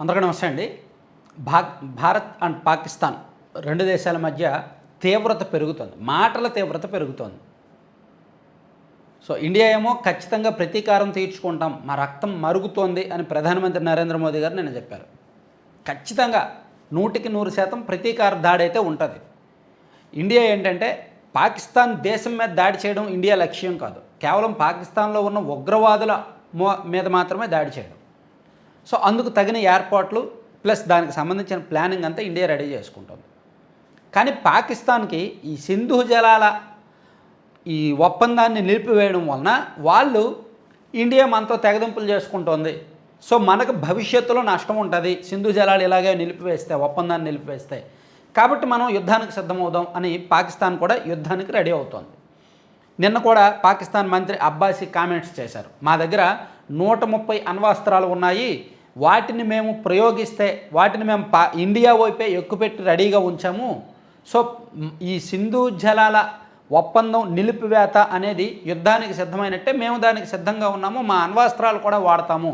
అందరికీ నమస్తే అండి. భా భారత్ అండ్ పాకిస్తాన్ రెండు దేశాల మధ్య తీవ్రత పెరుగుతోంది. మాటల తీవ్రత పెరుగుతోంది. సో ఇండియా ఏమో ఖచ్చితంగా ప్రతీకారం తీర్చుకుంటాం, మా రక్తం మరుగుతోంది అని ప్రధానమంత్రి నరేంద్ర మోదీ గారు నిన్న చెప్పారు. ఖచ్చితంగా 100% ప్రతీకార దాడి అయితే ఉంటుంది. ఇండియా ఏంటంటే పాకిస్తాన్ దేశం మీద దాడి చేయడం ఇండియా లక్ష్యం కాదు. కేవలం పాకిస్తాన్లో ఉన్న ఉగ్రవాదుల మీద మాత్రమే దాడి చేయడం. సో అందుకు తగిన ఏర్పాట్లు ప్లస్ దానికి సంబంధించిన ప్లానింగ్ అంతా ఇండియా రెడీ చేసుకుంటుంది. కానీ పాకిస్తాన్కి ఈ సింధు జలాల ఈ ఒప్పందాన్ని నిలిపివేయడం వలన వాళ్ళు ఇండియా మనతో తెగదింపులు చేసుకుంటోంది. సో మనకు భవిష్యత్తులో నష్టం ఉంటుంది సింధు జలాలు ఇలాగే నిలిపివేస్తే, ఒప్పందాన్ని నిలిపివేస్తే. కాబట్టి మనం యుద్ధానికి సిద్ధమవుదాం అని పాకిస్తాన్ కూడా యుద్ధానికి రెడీ అవుతోంది. నిన్న కూడా పాకిస్తాన్ మంత్రి అబ్బాసీ కామెంట్స్ చేశారు. మా దగ్గర 130 అణ్వాస్త్రాలు ఉన్నాయి, వాటిని మేము ప్రయోగిస్తే వాటిని మేము ఇండియా వైపే ఎక్కుపెట్టి రెడీగా ఉంచాము. సో ఈ సింధు జలాల ఒప్పందం నిలిపివేత అనేది యుద్ధానికి సిద్ధమైనట్టే, మేము దానికి సిద్ధంగా ఉన్నాము, మా అణ్వాస్త్రాలు కూడా వాడతాము.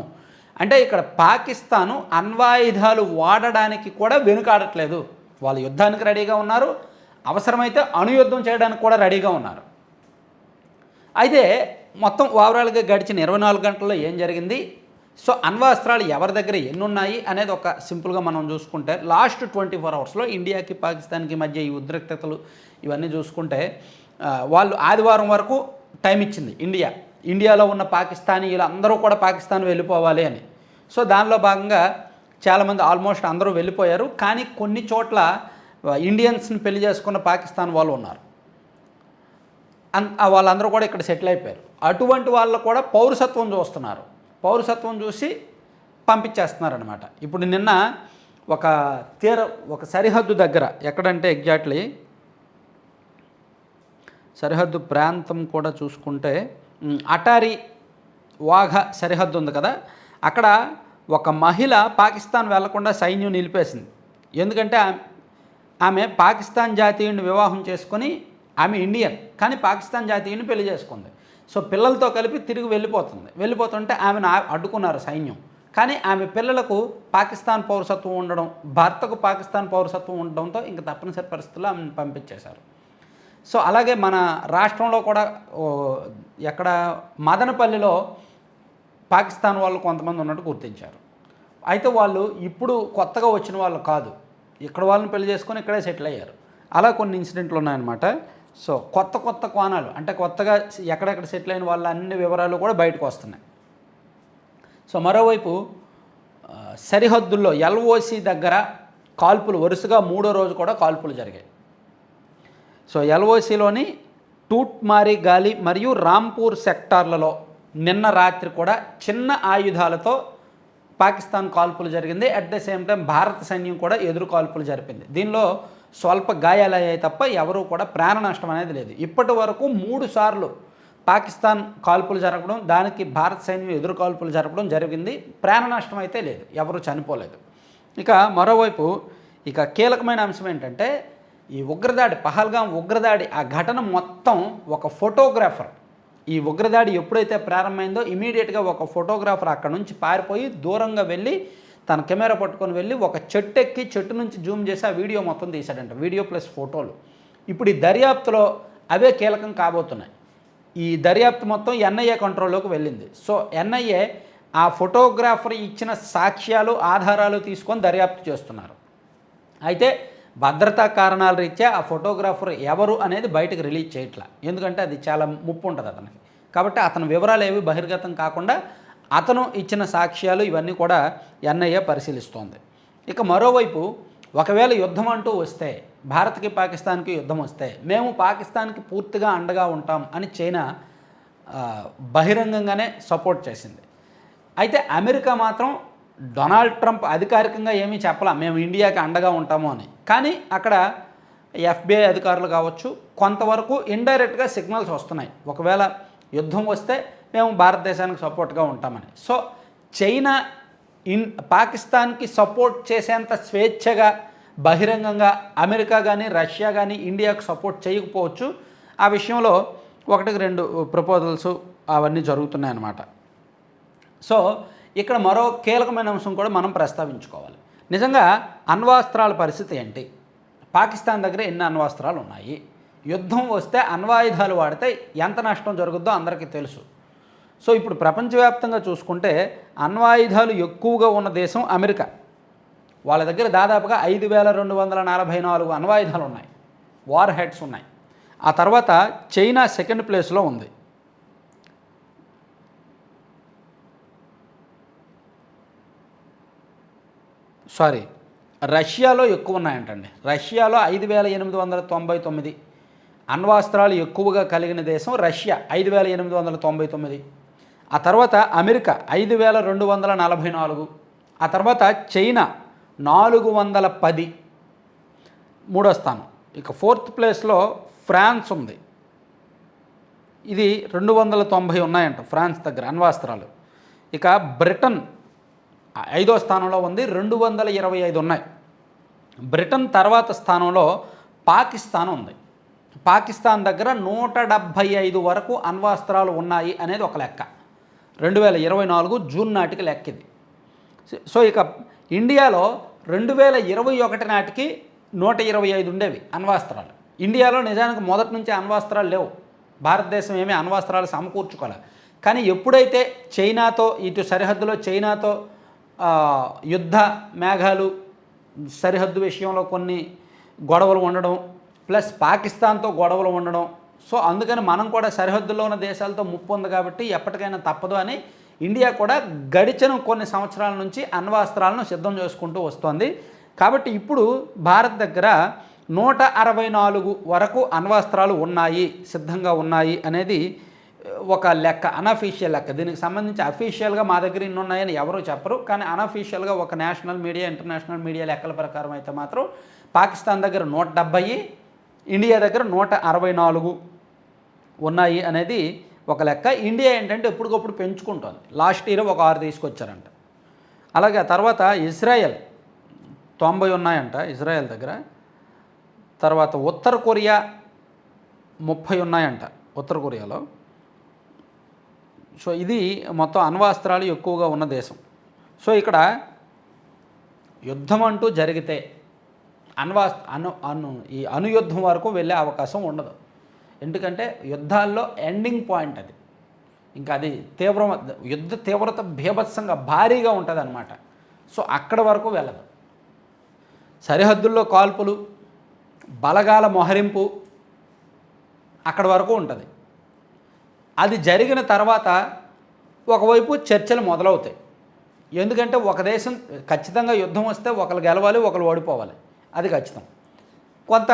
అంటే ఇక్కడ పాకిస్తాను అణ్వాయుధాలు వాడడానికి కూడా వెనుకాడట్లేదు. వాళ్ళు యుద్ధానికి రెడీగా ఉన్నారు, అవసరమైతే అణుయుద్ధం చేయడానికి కూడా రెడీగా ఉన్నారు. అయితే మొత్తం ఓవరాల్గా గడిచిన 24 గంటల్లో ఏం జరిగింది, సో అణ్వాస్త్రాలు ఎవరి దగ్గర ఎన్ని ఉన్నాయి అనేది ఒక సింపుల్గా మనం చూసుకుంటే లాస్ట్ 24 అవర్స్లో ఇండియాకి పాకిస్తాన్కి మధ్య ఈ ఉద్రిక్తతలు ఇవన్నీ చూసుకుంటే వాళ్ళు ఆదివారం వరకు టైం ఇచ్చింది ఇండియాలో ఉన్న పాకిస్తానీయులు అందరూ కూడా పాకిస్తాన్ వెళ్ళిపోవాలి అని. సో దానిలో భాగంగా చాలామంది ఆల్మోస్ట్ అందరూ వెళ్ళిపోయారు. కానీ కొన్ని చోట్ల ఇండియన్స్ని పెళ్లి చేసుకున్న పాకిస్తాన్ వాళ్ళు ఉన్నారు. వాళ్ళందరూ కూడా ఇక్కడ సెటిల్ అయిపోయారు. అటువంటి వాళ్ళు కూడా పౌరసత్వం చూస్తున్నారు. పౌరసత్వం చూసి పంపించేస్తున్నారనమాట. ఇప్పుడు నిన్న ఒక సరిహద్దు దగ్గర, ఎక్కడంటే ఎగ్జాక్ట్లీ సరిహద్దు ప్రాంతం కూడా చూసుకుంటే అటారీ వాఘా సరిహద్దు ఉంది కదా, అక్కడ ఒక మహిళ పాకిస్తాన్ వెళ్లకుండా సైన్యం నిలిపేసింది. ఎందుకంటే ఆమె పాకిస్తాన్ జాతీయుడిని వివాహం చేసుకొని, ఆమె ఇండియన్ కానీ పాకిస్తాన్ జాతీయుని పెళ్లి చేసుకుంది. సో పిల్లలతో కలిపి తిరిగి వెళ్ళిపోతుంటే ఆమెను అడ్డుకున్నారు సైన్యం. కానీ ఆమె పిల్లలకు పాకిస్తాన్ పౌరసత్వం ఉండడం, భర్తకు పాకిస్తాన్ పౌరసత్వం ఉండడంతో ఇంక తప్పనిసరి పరిస్థితుల్లో ఆమెను పంపించేశారు. సో అలాగే మన రాష్ట్రంలో కూడా ఎక్కడ మదనపల్లిలో పాకిస్తాన్ వాళ్ళు కొంతమంది ఉన్నట్టు గుర్తించారు. అయితే వాళ్ళు ఇప్పుడు కొత్తగా వచ్చిన వాళ్ళు కాదు, ఇక్కడ వాళ్ళని పెళ్లి చేసుకొని ఇక్కడే సెటిల్ అయ్యారు. అలా కొన్ని ఇన్సిడెంట్లు ఉన్నాయన్నమాట. సో కొత్త కోణాలు, అంటే కొత్తగా ఎక్కడెక్కడ సెటిల్ అయిన వాళ్ళ అన్ని వివరాలు కూడా బయటకు వస్తున్నాయి. సో మరోవైపు సరిహద్దుల్లో ఎల్ఓసి దగ్గర కాల్పులు వరుసగా 3వ రోజు కూడా కాల్పులు జరిగాయి. సో ఎల్ఓసిలోని టూట్మారి గాలి మరియు రాంపూర్ సెక్టార్లలో నిన్న రాత్రి కూడా చిన్న ఆయుధాలతో పాకిస్తాన్ కాల్పులు జరిగింది. అట్ ద సేమ్ టైం భారత సైన్యం కూడా ఎదురు కాల్పులు జరిపింది. దీనిలో స్వల్ప గాయాలయ్యాయి తప్ప ఎవరూ కూడా ప్రాణ నష్టం అనేది లేదు. ఇప్పటి వరకు 3 సార్లు పాకిస్తాన్ కాల్పులు జరగడం, దానికి భారత సైన్యం ఎదురు కాల్పులు జరపడం జరిగింది. ప్రాణ నష్టం అయితే లేదు, ఎవరు చనిపోలేదు. ఇక మరోవైపు కీలకమైన అంశం ఏంటంటే ఈ ఉగ్రదాడి, పహల్గాం ఉగ్రదాడి, ఆ ఘటన మొత్తం ఒక ఫోటోగ్రాఫర్, ఈ ఉగ్రదాడి ఎప్పుడైతే ప్రారంభమైందో ఇమీడియట్గా ఒక ఫోటోగ్రాఫర్ అక్కడ నుంచి పారిపోయి దూరంగా వెళ్ళి తన కెమెరా పట్టుకొని వెళ్ళి ఒక చెట్టు ఎక్కి చెట్టు నుంచి జూమ్ చేసి ఆ వీడియో మొత్తం తీశాడంట, వీడియో ప్లస్ ఫోటోలు. ఇప్పుడు ఈ దర్యాప్తులో అవే కీలకం కాబోతున్నాయి. ఈ దర్యాప్తు మొత్తం ఎన్ఐఏ కంట్రోల్లోకి వెళ్ళింది. సో ఎన్ఐఏ ఆ ఫోటోగ్రాఫర్ ఇచ్చిన సాక్ష్యాలు, ఆధారాలు తీసుకొని దర్యాప్తు చేస్తున్నారు. అయితే భద్రతా కారణాల రీత్యా ఆ ఫోటోగ్రాఫర్ ఎవరు అనేది బయటకు రిలీజ్ చేయట్లా, ఎందుకంటే అది చాలా ముప్పు ఉంటుంది అతనికి. కాబట్టి అతని వివరాలు ఏవి బహిర్గతం కాకుండా అతను ఇచ్చిన సాక్ష్యాలు ఇవన్నీ కూడా ఎన్ఐఏ పరిశీలిస్తోంది. ఇక మరోవైపు ఒకవేళ యుద్ధం అంటూ వస్తే, భారత్కి పాకిస్తాన్కి యుద్ధం వస్తే మేము పాకిస్తాన్కి పూర్తిగా అండగా ఉంటాం అని చైనా బహిరంగంగానే సపోర్ట్ చేసింది. అయితే అమెరికా మాత్రం డొనాల్డ్ ట్రంప్ అధికారికంగా ఏమీ చెప్పలా మేము ఇండియాకి అండగా ఉంటాము అని. కానీ అక్కడ FBI అధికారులు కావచ్చు, కొంతవరకు ఇండైరెక్ట్గా సిగ్నల్స్ వస్తున్నాయి, ఒకవేళ యుద్ధం వస్తే మేము భారతదేశానికి సపోర్ట్గా ఉంటామని. సో చైనా పాకిస్తాన్కి సపోర్ట్ చేసేంత స్వేచ్ఛగా బహిరంగంగా అమెరికా కానీ రష్యా కానీ ఇండియాకు సపోర్ట్ చేయకపోవచ్చు. ఆ విషయంలో 1-2 ప్రపోజల్స్ అవన్నీ జరుగుతున్నాయన్నమాట. సో ఇక్కడ మరో కీలకమైన అంశం కూడా మనం ప్రస్తావించుకోవాలి. నిజంగా అణ్వాస్త్రాల పరిస్థితి ఏంటి? పాకిస్తాన్ దగ్గర ఎన్ని అణ్వాస్త్రాలు ఉన్నాయి? యుద్ధం వస్తే అణ్వాయుధాలు వాడితే ఎంత నష్టం జరుగుద్దో అందరికీ తెలుసు. సో ఇప్పుడు ప్రపంచవ్యాప్తంగా చూసుకుంటే అణ్వాయుధాలు ఎక్కువగా ఉన్న దేశం అమెరికా. వాళ్ళ దగ్గర దాదాపుగా 5244 అణ్వాయుధాలు ఉన్నాయి, వార్ హెడ్స్ ఉన్నాయి. ఆ తర్వాత చైనా సెకండ్ ప్లేస్లో ఉంది. రష్యాలో ఎక్కువ ఉన్నాయంటండి. రష్యాలో 5899 అణ్వాస్త్రాలు ఎక్కువగా కలిగిన దేశం రష్యా, 5899. ఆ తర్వాత అమెరికా 5244. ఆ తర్వాత చైనా 410 మూడో స్థానం. ఇక ఫోర్త్ ప్లేస్లో ఫ్రాన్స్ ఉంది. ఇది 290 ఉన్నాయంట ఫ్రాన్స్ దగ్గర అణ్వాస్త్రాలు. ఇక బ్రిటన్ 5వ స్థానంలో ఉంది, 225 ఉన్నాయి. బ్రిటన్ తర్వాత స్థానంలో పాకిస్తాన్ ఉంది. పాకిస్తాన్ దగ్గర 175 వరకు అణ్వాస్త్రాలు ఉన్నాయి అనేది ఒక లెక్క. 2024 జూన్ నాటికి లెక్క ఇది. సో ఇక ఇండియాలో 2021 నాటికి 125 ఉండేవి అణ్వాస్త్రాలు. ఇండియాలో నిజానికి మొదటి నుంచి అణ్వాస్త్రాలు లేవు. భారతదేశం ఏమీ అణ్వాస్త్రాలు సమకూర్చుకోవాలి. కానీ ఎప్పుడైతే చైనాతో ఇటు సరిహద్దులో చైనాతో యుద్ధ మేఘాలు, సరిహద్దు విషయంలో కొన్ని గొడవలు ఉండడం, ప్లస్ పాకిస్తాన్తో గొడవలు ఉండడం, సో అందుకని మనం కూడా సరిహద్దులో ఉన్న దేశాలతో ముప్పు ఉంది కాబట్టి ఎప్పటికైనా తప్పదు అని ఇండియా కూడా గడిచిన కొన్ని సంవత్సరాల నుంచి అణ్వాస్త్రాలను సిద్ధం చేసుకుంటూ వస్తోంది. కాబట్టి ఇప్పుడు భారత్ దగ్గర 164 వరకు అణ్వాస్త్రాలు ఉన్నాయి, సిద్ధంగా ఉన్నాయి అనేది ఒక లెక్క, అనఫీషియల్ లెక్క. దీనికి సంబంధించి అఫీషియల్గా మా దగ్గర ఇన్ని ఉన్నాయని ఎవరూ చెప్పరు. కానీ అనఫీషియల్గా ఒక నేషనల్ మీడియా, ఇంటర్నేషనల్ మీడియా లెక్కల ప్రకారం అయితే మాత్రం పాకిస్తాన్ దగ్గర 170, ఇండియా దగ్గర 164 ఉన్నాయి అనేది ఒక లెక్క. ఇండియా ఏంటంటే ఎప్పటికప్పుడు పెంచుకుంటుంది. లాస్ట్ ఇయర్ ఒక 6 తీసుకొచ్చారంట. అలాగే ఆ తర్వాత ఇజ్రాయెల్ 90 ఉన్నాయంట ఇజ్రాయెల్ దగ్గర. తర్వాత ఉత్తర కొరియా 30 ఉన్నాయంట ఉత్తర కొరియాలో. సో ఇది మొత్తం అణ్వాస్త్రాలు ఎక్కువగా ఉన్న దేశం. సో ఇక్కడ యుద్ధం అంటూ జరిగితే ఈ అణుయుద్ధం వరకు వెళ్ళే అవకాశం ఉండదు. ఎందుకంటే యుద్ధాల్లో ఎండింగ్ పాయింట్ అది. ఇంకా అది యుద్ధ తీవ్రత భీభత్సంగా భారీగా ఉంటుంది అన్నమాట. సో అక్కడ వరకు వెళ్ళదు. సరిహద్దుల్లో కాల్పులు, బలగాల మొహరింపు అక్కడ వరకు ఉంటుంది. అది జరిగిన తర్వాత ఒకవైపు చర్చలు మొదలవుతాయి. ఎందుకంటే ఒక దేశం ఖచ్చితంగా యుద్ధం వస్తే ఒకరు గెలవాలి, ఒకరు ఓడిపోవాలి, అది ఖచ్చితం. కొంత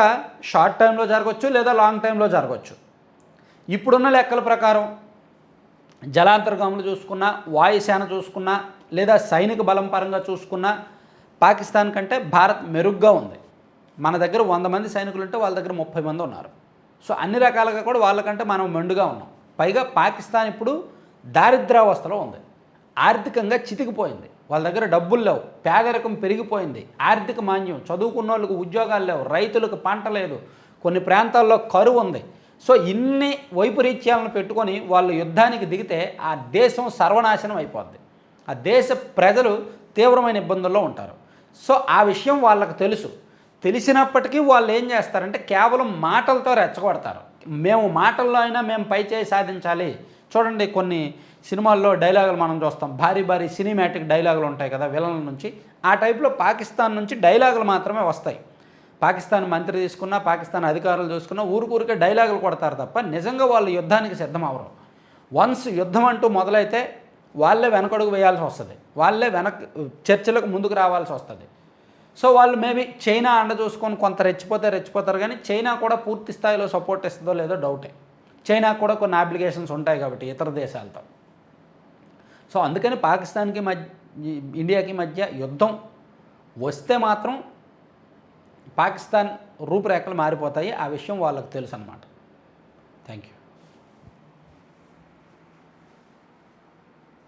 షార్ట్ టైంలో జరగవచ్చు, లేదా లాంగ్ టైంలో జరగవచ్చు. ఇప్పుడున్న లెక్కల ప్రకారం జలాంతర్గాములు చూసుకున్నా, వాయుసేన చూసుకున్నా, లేదా సైనిక బలం పరంగా చూసుకున్నా పాకిస్తాన్ కంటే భారత్ మెరుగ్గా ఉంది. మన దగ్గర 100 మంది సైనికులు ఉంటే వాళ్ళ దగ్గర 30 మంది ఉన్నారు. సో అన్ని రకాలుగా కూడా వాళ్ళకంటే మనం మెండుగా ఉన్నాం. పైగా పాకిస్తాన్ ఇప్పుడు దారిద్ర్యావస్థలో ఉంది, ఆర్థికంగా చితికిపోయింది. వాళ్ళ దగ్గర డబ్బులు లేవు, పేదరికం పెరిగిపోయింది, ఆర్థిక మాంద్యం, చదువుకున్న వాళ్ళకు ఉద్యోగాలు లేవు, రైతులకు పంట లేదు, కొన్ని ప్రాంతాల్లో కరువు ఉంది. సో ఇన్ని వైపరీత్యాలను పెట్టుకొని వాళ్ళు యుద్ధానికి దిగితే ఆ దేశం సర్వనాశనం అయిపోద్ది. ఆ దేశ ప్రజలు తీవ్రమైన ఇబ్బందుల్లో ఉంటారు. సో ఆ విషయం వాళ్ళకు తెలుసు. తెలిసినప్పటికీ వాళ్ళు ఏం చేస్తారంటే కేవలం మాటలతో రెచ్చగొడతారు. మేము మాటల్లో అయినా మేము పై చేయి సాధించాలి. చూడండి కొన్ని సినిమాల్లో డైలాగులు మనం చూస్తాం, భారీ భారీ సినిమాటిక్ డైలాగులు ఉంటాయి కదా విలన్ల నుంచి. ఆ టైప్లో పాకిస్తాన్ నుంచి డైలాగులు మాత్రమే వస్తాయి. పాకిస్తాన్ మంత్రి తీసుకున్నా, పాకిస్తాన్ అధికారులు చూసుకున్నా ఊరికే డైలాగులు కొడతారు తప్ప నిజంగా వాళ్ళు యుద్ధానికి సిద్ధం అవ్వరు. వన్స్ యుద్ధం అంటూ మొదలైతే వాళ్ళే వెనకడుగు వేయాల్సి వస్తుంది, వాళ్ళే చర్చలకు ముందుకు రావాల్సి వస్తుంది. సో వాళ్ళు మేబీ చైనా అండ చూసుకొని కొంత రెచ్చిపోతారు. కానీ చైనా కూడా పూర్తి స్థాయిలో సపోర్ట్ ఇస్తుందో లేదో డౌటే. చైనా కూడా కొన్ని అప్లికేషన్స్ ఉంటాయి కాబట్టి ఇతర దేశాలతో. సో అందుకని పాకిస్తాన్కి ఇండియాకి మధ్య యుద్ధం వస్తే మాత్రం పాకిస్తాన్ రూపురేఖలు మారిపోతాయి. ఆ విషయం వాళ్ళకు తెలుసు అన్నమాట. Thank you.